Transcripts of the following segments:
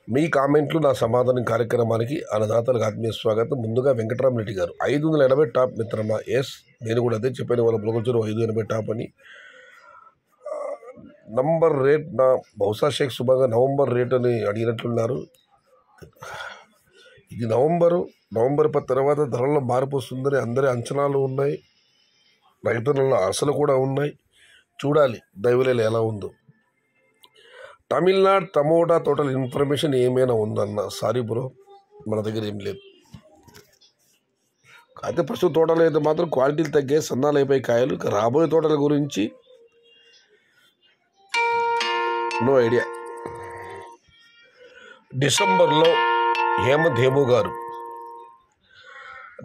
మీ కామెంట్లు నా సమాధానం కార్యక్రమానికి అన్నదాతలకు ఆత్మీయ స్వాగతం. ముందుగా వెంకటరామరెడ్డి గారు 580 టాప్ మిత్రమా. ఎస్, నేను కూడా అదే చెప్పాను, వాళ్ళ బ్లోగర్ 580 టాప్ అని. నంబర్ రేట్ నా బహుశా షేక్ సుబాగా నవంబర్ రేట్ అని అడిగినట్లున్నారు. ఇది నవంబర్ తర్వాత ధరల్లో మార్పు వస్తుందని అందరి అంచనాలు ఉన్నాయి, రైతులలో ఆశలు కూడా ఉన్నాయి. చూడాలి దైవలేలు ఎలా ఉందో. తమిళనాడు టమోటా తోటల ఇన్ఫర్మేషన్ ఏమైనా ఉందన్న? సారీ బ్రో, మన దగ్గర ఏం లేదు. అయితే ప్రస్తుత తోటలు అయితే మాత్రం క్వాలిటీలు తగ్గే సన్నాలు అయిపోయి కాయలు. ఇక రాబోయే తోటల గురించి నో ఐడియా. డిసెంబర్లో హేమధేము గారు,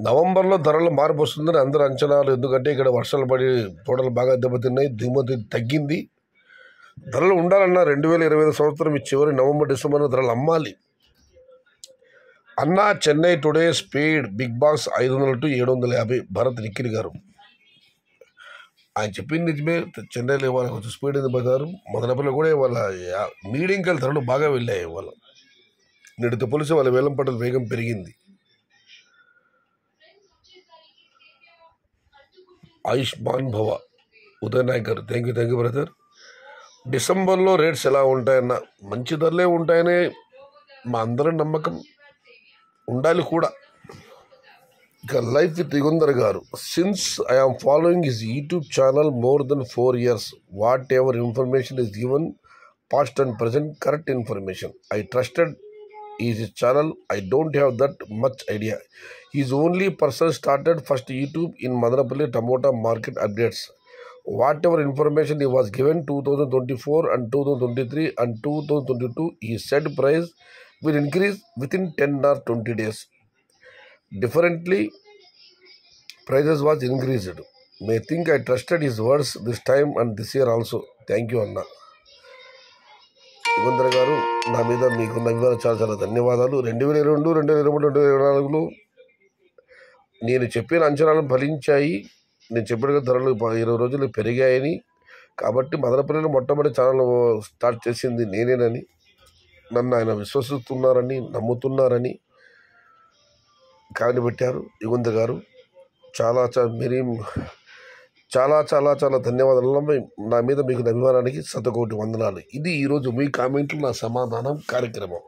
నవంబర్లో ధరలు మార్పు వస్తుందని అందరు అంచనాలు. ఎందుకంటే ఇక్కడ వర్షాలు పడి తోటలు బాగా దెబ్బతిన్నాయి, దిగుమతి తగ్గింది. ధరలు ఉండాలన్నా 2025 సంవత్సరం ఈ చివరి నవంబర్ డిసెంబర్లో ధరలు అమ్మాలి అన్నా. Chennai today speed big box 500 to 750. Bharath Nikhil గారు ఆయన చెప్పింది నిజమే. చెన్నైలో ఇవాళ కొంచెం స్పీడ్ ఉంది బజారు. మొదలపల్లి కూడా ఇవాళ మీడియం కాయల ధరలు బాగా వెళ్ళాయి. ఇవాళ నేటితో పోలిసి వాళ్ళ వేలం పట్టల వేగం పెరిగింది. ఆయుష్మాన్ భవ ఉదయ్ నాయక్ గారు, థ్యాంక్ యూ బ్రదర్. డిసెంబర్లో రేట్స్ ఎలా ఉంటాయన్న? మంచి ధరలే ఉంటాయనే మా అందరి నమ్మకం, ఉండాలి కూడా. ఇక లైఫ్ విత్ యుగంధర్ గారు, since I am following his YouTube channel more than 4 years, whatever information is given past and present correct information. I trusted is his channel. I don't have that much idea. Is only person started first YouTube in Madanapalle tomato market updates. Whatever information he was given 2024 and 2023 and 2022, he said price will increase within 10 or 20 days. Differently, prices was increased. May think I trusted his words this time and this year also. Thank you Anna. Yugandhar గారు, నా మీద మీకున్న వివరాలు చాలా చాలా ధన్యవాదాలు. 2022, 2023, 2024లో నేను చెప్పిన అంచనాలు ఫలించాయి. నేను చెప్పిన ధరలు 20 రోజులు పెరిగాయని. కాబట్టి మదనపల్లిలో మొట్టమొదటి ఛానల్ స్టార్ట్ చేసింది నేనేనని, నన్ను ఆయన విశ్వసిస్తున్నారని, నమ్ముతున్నారని కానిపెట్టారు యుగంధర్ గారు. చాలా ధన్యవాదాలు. నా మీద మీకు అభిమానానికి 100 కోటి వందనాలు. ఇది ఈరోజు మీ కామెంట్లు నా సమాధానం కార్యక్రమం.